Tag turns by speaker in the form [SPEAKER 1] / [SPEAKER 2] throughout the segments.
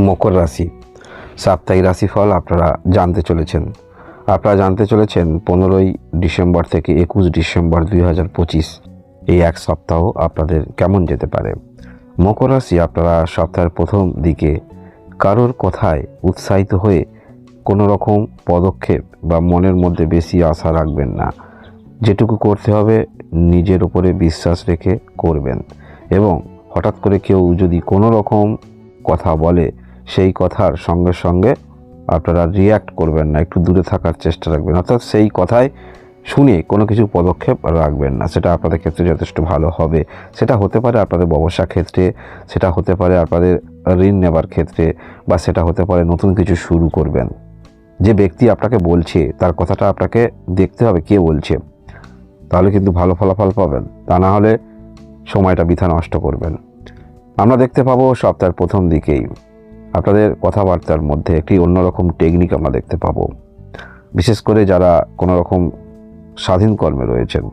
[SPEAKER 1] মকর রাশি সাপ্তাহিক রাশিফল আপনারা জানতে চলেছেন। 15ই ডিসেম্বর থেকে 21 ডিসেম্বর 2025 এই এক সপ্তাহ আপনাদের কেমন যেতে পারে। মকর রাশি আপনারা সপ্তাহের প্রথম দিকে কারোর কথায় উৎসাহিত হয়ে কোনো রকম পদক্ষেপ বা মনের মধ্যে বেশি আশা রাখবেন না। যেটুকু করতে হবে নিজের উপরে বিশ্বাস রেখে করবেন, এবং হঠাৎ করে কেউ যদি কোনো রকম কথা বলে সেই কথার সঙ্গে সঙ্গে আপনারা রিয়্যাক্ট করবেন না, একটু দূরে থাকার চেষ্টা রাখবেন। অর্থাৎ সেই কথায় শুনে কোনো কিছু পদক্ষেপ রাখবেন না। সেটা আপনাদের ক্ষেত্রে যথেষ্ট ভালো হবে। সেটা হতে পারে আপনাদের ব্যবসা ক্ষেত্রে, সেটা হতে পারে আপনাদের ঋণ নেবার ক্ষেত্রে, বা সেটা হতে পারে নতুন কিছু শুরু করবেন। যে ব্যক্তি আপনাকে বলছে তার কথাটা আপনাকে দেখতে হবে কে বলছে, তাহলে কিন্তু ভালো ফলাফল পাবেন। তা না হলে সময়টা বৃথা নষ্ট করবেন। আমরা দেখতে পাবো সপ্তাহের প্রথম দিকেই আপনাদের কথাবার্তার মধ্যে একটি অন্যরকম টেকনিক আমরা দেখতে পাবো। বিশেষ করে যারা কোনো রকম স্বাধীন কর্মে রয়েছেন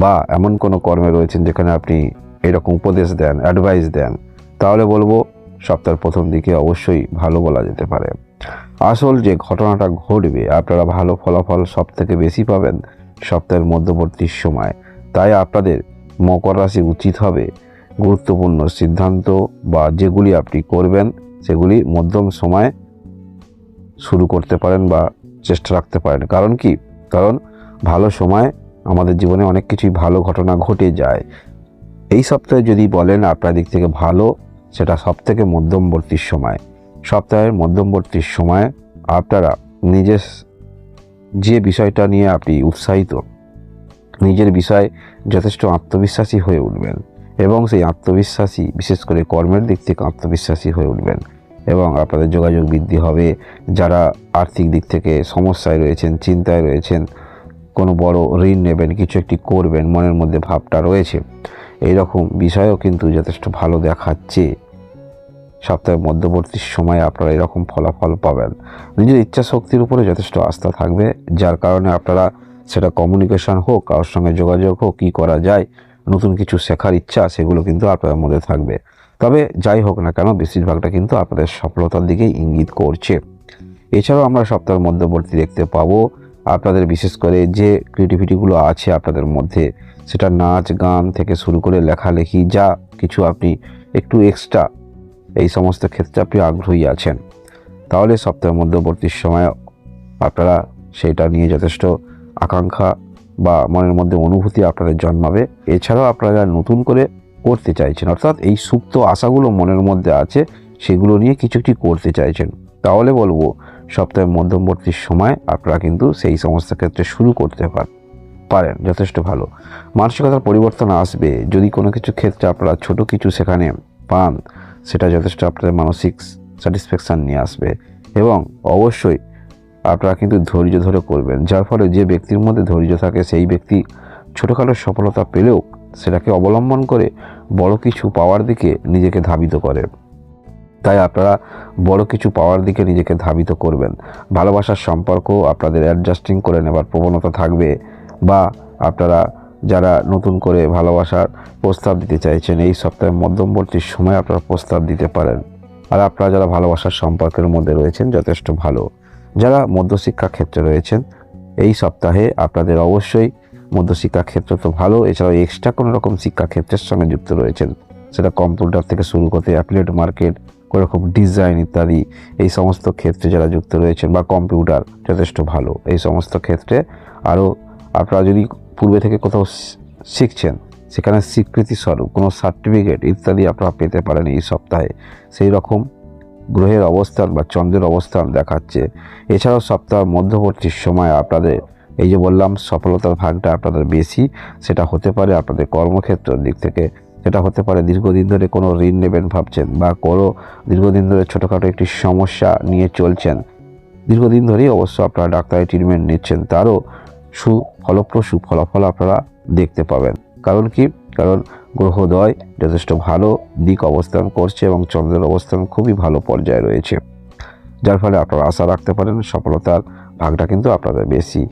[SPEAKER 1] বা এমন কোনো কর্মে রয়েছেন যেখানে আপনি এরকম উপদেশ দেন, অ্যাডভাইস দেন, তাহলে বলবো সপ্তাহের প্রথম দিকে অবশ্যই ভালো বলা যেতে পারে। আসল যে ঘটনাটা ঘটবে, আপনারা ভালো ফলাফল সব থেকে বেশি পাবেন সপ্তাহের মধ্যবর্তী সময়। তাই আপনাদের মকর রাশি উচিত হবে গুরুত্বপূর্ণ সিদ্ধান্ত বা যেগুলি আপনি করবেন সেগুলি মধ্যম সময়ে শুরু করতে পারেন বা চেষ্টা রাখতে পারেন। কারণ ভালো সময় আমাদের জীবনে অনেক কিছুই ভালো ঘটনা ঘটে যায়। এই সপ্তাহে যদি বলেন আপনার দিক থেকে ভালো, সেটা সবথেকে মধ্যমবর্তী সময়। সপ্তাহের মধ্যমবর্তী সময় আপনারা নিজের যে বিষয়টা নিয়ে আপনি উৎসাহিত, নিজের বিষয়ে যথেষ্ট আত্মবিশ্বাসী হয়ে উঠবেন, এবং সেই আত্মবিশ্বাসী বিশেষ করে কর্মের দিক থেকে আত্মবিশ্বাসী হয়ে উঠবেন, এবং আপনাদের যোগাযোগ বৃদ্ধি হবে। যারা আর্থিক দিক থেকে সমস্যায় রয়েছেন, চিন্তায় রয়েছেন, কোনো বড় ঋণ নেবেন, কিছু একটি করবেন, মনের মধ্যে ভাবটা রয়েছে, এই রকম বিষয়ও কিন্তু যথেষ্ট ভালো দেখাচ্ছে। সপ্তাহের মধ্যবর্তী সময়ে আপনারা এরকম ফলাফল পাবেন। নিজের ইচ্ছা শক্তির উপরে যথেষ্ট আস্থা থাকবে, যার কারণে আপনারা সেটা কমিউনিকেশন হোক, কারোর সঙ্গে যোগাযোগ হোক, কী করা যায়, নতুন কিছু শেখার ইচ্ছা, সেগুলো কিন্তু আপনাদের মধ্যে থাকবে। তবে যাই হোক না কেন, বেশিরভাগটা কিন্তু আপনাদের সফলতার দিকেই ইঙ্গিত করছে। এছাড়াও আমরা সপ্তাহের মধ্যবর্তী দেখতে পাবো আপনাদের বিশেষ করে যে ক্রিয়েটিভিটিগুলো আছে আপনাদের মধ্যে, সেটা নাচ গান থেকে শুরু করে লেখালেখি, যা কিছু আপনি একটু এক্সট্রা এই সমস্ত ক্ষেত্রে আপনি আগ্রহী আছেন, তাহলে সপ্তাহের মধ্যবর্তী সময়ে আপনারা সেটা নিয়ে যথেষ্ট আকাঙ্ক্ষা বা মনের মধ্যে অনুভূতি আপনাদের জন্মাবে। এছাড়াও আপনারা নতুন করে করতে চাইছেন, অর্থাৎ এই সুপ্ত আশাগুলো মনের মধ্যে আছে, সেগুলো নিয়ে কিছু একটি করতে চাইছেন, তাহলে বলবো সপ্তাহের মধ্যবর্তী সময় আপনারা কিন্তু সেই সমস্ত ক্ষেত্রে শুরু করতে পারেন। যথেষ্ট ভালো মানসিকতার পরিবর্তন আসবে। যদি কোনো কিছু ক্ষেত্রে আপনারা ছোট কিছু সেখানে পান, সেটা যথেষ্ট আপনাদের মানসিক স্যাটিসফ্যাকশান নিয়ে আসবে, এবং অবশ্যই আপনারা কিন্তু ধৈর্য ধরে করবেন, যার ফলে যে ব্যক্তির মধ্যে ধৈর্য থাকে সেই ব্যক্তি ছোটোখাটো সফলতা পেলেও সেটাকে অবলম্বন করে বড় কিছু পাওয়ার দিকে নিজেকে ধাবিত করে। তাই আপনারা বড় কিছু পাওয়ার দিকে নিজেকে ধাবিত করবেন। ভালোবাসার সম্পর্ক আপনাদের অ্যাডজাস্টিং করে নেবার প্রবণতা থাকবে, বা আপনারা যারা নতুন করে ভালোবাসার প্রস্তাব দিতে চাইছেন, এই সপ্তাহের মধ্যবর্তী সময় আপনারা প্রস্তাব দিতে পারেন। আর আপনারা যারা ভালোবাসার সম্পর্কের মধ্যে রয়েছেন, যথেষ্ট ভালো। যারা মধ্যশিক্ষা ক্ষেত্রে রয়েছেন, এই সপ্তাহে আপনাদের অবশ্যই মধ্যশিক্ষা ক্ষেত্র তো ভালো, এছাড়াও এক্সট্রা কোনো রকম শিক্ষাক্ষেত্রের সঙ্গে যুক্ত রয়েছেন, সেটা কম্পিউটার থেকে শুরু করতে অ্যাফিলিয়েট মার্কেট, কোনো রকম ডিজাইন ইত্যাদি, এই সমস্ত ক্ষেত্রে যারা যুক্ত রয়েছেন, বা কম্পিউটার, যথেষ্ট ভালো এই সমস্ত ক্ষেত্রে। আরও আপনারা যদি পূর্বে থেকে কোথাও শিখছেন, সেখানে স্বীকৃতি স্বরূপ কোনো সার্টিফিকেট ইত্যাদি আপনারা পেতে পারেন এই সপ্তাহে। সেই রকম গ্রহের অবস্থান বা চন্দ্রের অবস্থান দেখাচ্ছে। এছাড়াও সপ্তাহের মধ্যবর্তী সময় আপনাদের এই যে বললাম সফলতার ভাগটা আপনাদের বেশি, সেটা হতে পারে আপনাদের কর্মক্ষেত্রের দিক থেকে, সেটা হতে পারে দীর্ঘদিন ধরে কোনো ঋণ নেবেন ভাবছেন, বা কোনো দীর্ঘদিন ধরে ছোটোখাটো একটি সমস্যা নিয়ে চলছেন, দীর্ঘদিন ধরেই অবশ্য আপনারা ডাক্তারি ট্রিটমেন্ট নিচ্ছেন, তারও ফলপ্রসূ ফলাফল আপনারা দেখতে পাবেন। কারণ গ্রহদ্বয় যথেষ্ট ভালো দিক অবস্থান করছে, এবং চন্দ্রের অবস্থান খুবই ভালো পর্যায়ে রয়েছে, যার ফলে আপনারা আশা রাখতে পারেন সফলতার ভাগটা কিন্তু আপনাদের বেশি।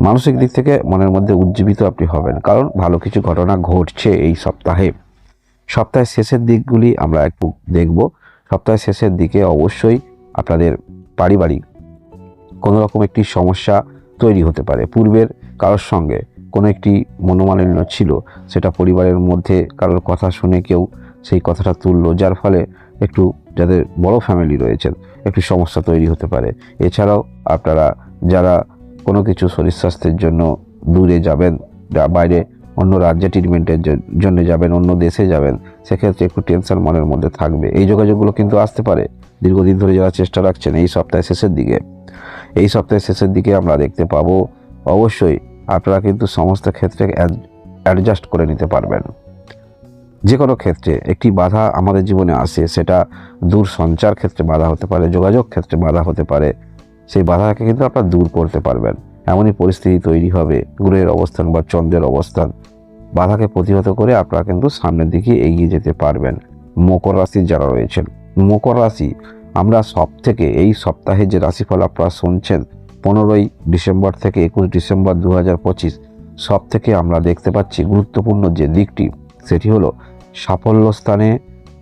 [SPEAKER 1] মানসিক দিক থেকে মনের মধ্যে উজ্জীবিত আপনি হবেন, কারণ ভালো কিছু ঘটনা ঘটছে এই সপ্তাহে। সপ্তাহের শেষের দিকগুলি আমরা একটু দেখব। সপ্তাহের শেষের দিকে অবশ্যই আপনাদের পারিবারিক কোনো রকম একটি সমস্যা তৈরি হতে পারে। পূর্বের কারোর সঙ্গে কোনো একটি মনোমালিন্য ছিল, সেটা পরিবারের মধ্যে কারোর কথা শুনে কেউ সেই কথাটা তুললো, যার ফলে একটু, যাদের বড় ফ্যামিলি রয়েছেন, একটু সমস্যা তৈরি হতে পারে। এছাড়াও আপনারা যারা কোনো কিছু শরীর স্বাস্থ্যের জন্য দূরে যাবেন, বাইরে অন্য রাজ্যে ট্রিটমেন্টের জন্য যাবেন, অন্য দেশে যাবেন, সেক্ষেত্রে একটু টেনশন মনের মধ্যে থাকবে। এই যোগাযোগগুলো কিন্তু আসতে পারে দীর্ঘদিন ধরে যারা চেষ্টা রাখছেন এই সপ্তাহের শেষের দিকে। এই সপ্তাহের শেষের দিকে আমরা দেখতে পাবো অবশ্যই আপনারা কিন্তু সমস্ত ক্ষেত্রে অ্যাডজাস্ট করে নিতে পারবেন। যে কোনো ক্ষেত্রে একটি বাধা আমাদের জীবনে আসে, সেটা দূর সঞ্চার ক্ষেত্রে বাধা হতে পারে, যোগাযোগ ক্ষেত্রে বাধা হতে পারে, সেই বাধাকে কিন্তু আপনারা দূর করতে পারবেন। এমনই পরিস্থিতি তৈরি হবে, গ্রহের অবস্থান বা চন্দ্রের অবস্থান বাধাকে প্রতিহত করে আপনারা কিন্তু সামনের দিকে এগিয়ে যেতে পারবেন। মকর রাশির যারা রয়েছেন, মকর রাশি আমরা সব থেকে এই সপ্তাহে যে রাশিফল আপনারা শুনছেন 15ই ডিসেম্বর থেকে 21 ডিসেম্বর 2025, সব থেকে আমরা দেখতে পাচ্ছি গুরুত্বপূর্ণ যে দিকটি, সেটি হলো সাফল্য স্থানে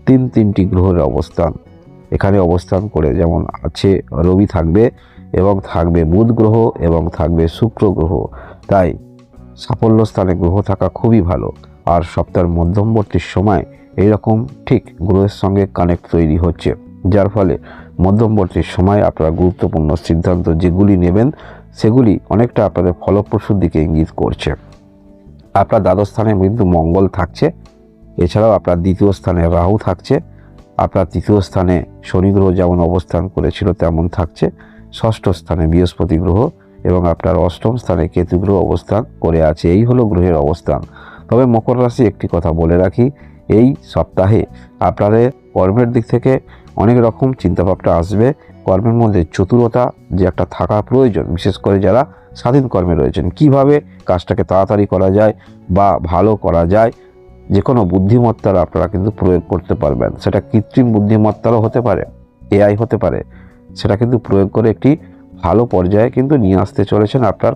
[SPEAKER 1] তিনটি গ্রহের অবস্থান। এখানে অবস্থান করে যেমন আছে রবি থাকবে, এবং থাকবে বুধ গ্রহ, এবং থাকবে শুক্র গ্রহ। তাই সাফল্য স্থানে গ্রহ থাকা খুবই ভালো। আর সপ্তাহের মধ্যবর্তী সময় এইরকম ঠিক গ্রহের সঙ্গে কানেক্ট তৈরি হচ্ছে, যার ফলে মধ্যবর্তী সময় আপনারা গুরুত্বপূর্ণ সিদ্ধান্ত যেগুলি নেবেন সেগুলি অনেকটা আপনাদের ফলপ্রসূর দিকে ইঙ্গিত করছে। আপনার দ্বাদশ স্থানে কিন্তু মঙ্গল থাকছে, এছাড়াও আপনার দ্বিতীয় স্থানে রাহু থাকছে, আপনার তৃতীয় স্থানে শনি গ্রহ যেমন অবস্থান করেছিল তেমন থাকছে, ষষ্ঠ স্থানে বৃহস্পতি গ্রহ, এবং আপনার অষ্টম স্থানে কেতু গ্রহ অবস্থান করে আছে। এই হলো গ্রহের অবস্থান। তবে মকর রাশি একটি কথা বলে রাখি, এই সপ্তাহে আপনাদের কর্মের দিক থেকে অনেক রকম চিন্তাভাবনা আসবে। কর্মের মধ্যে চতুরতা যে একটা থাকা প্রয়োজন, বিশেষ করে যারা স্বাধীন কর্মে রয়েছেন, কিভাবে কাজটাকে তাড়াতাড়ি করা যায় বা ভালো করা যায়, যে কোনো বুদ্ধিমত্তার আপনারা কিন্তু প্রয়োগ করতে পারবেন। সেটা কৃত্রিম বুদ্ধিমত্তারও হতে পারে, এআই হতে পারে, সেটা কিন্তু প্রয়োগ করে একটি ভালো পর্যায়ে কিন্তু নিয়ে আসতে চলেছেন আপনার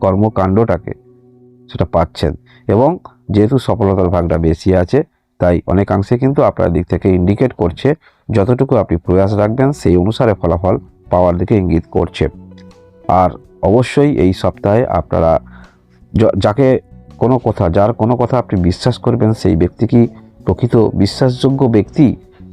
[SPEAKER 1] কর্মকাণ্ডটাকে, সেটা পাচ্ছেন। এবং যেহেতু সফলতার ভাগটা বেশি আছে, তাই অনেকাংশে কিন্তু আপনার দিক থেকে ইন্ডিকেট করছে যতটুকু আপনি প্রয়াস রাখবেন সেই অনুসারে ফলাফল পাওয়ার দিকে ইঙ্গিত করছে। আর অবশ্যই এই সপ্তাহে আপনারা যার কোনো কথা আপনি বিশ্বাস করবেন, সেই ব্যক্তি কি প্রকৃত বিশ্বাসযোগ্য ব্যক্তি,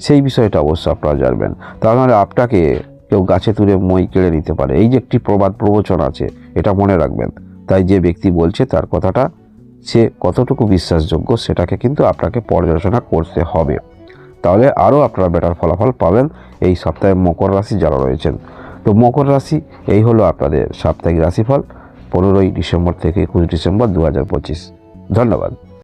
[SPEAKER 1] সেই বিষয়টা অবশ্য আপনারা জানবেন। তাহলে আপনাকে কেউ গাছে তুলে মই কেড়ে নিতে পারে, এই যে একটি প্রবচন আছে, এটা মনে রাখবেন। তাই যে ব্যক্তি বলছে তার কথাটা সে কতটুকু বিশ্বাসযোগ্য সেটাকে কিন্তু আপনাকে পর্যালোচনা করতে হবে, তাহলে আরও আপনারা বেটার ফলাফল পাবেন এই সপ্তাহে মকর রাশি যারা রয়েছেন। তো মকর রাশি এই হলো আপনাদের সাপ্তাহিক রাশিফল 15ই ডিসেম্বর থেকে 21 ডিসেম্বর 2025। ধন্যবাদ।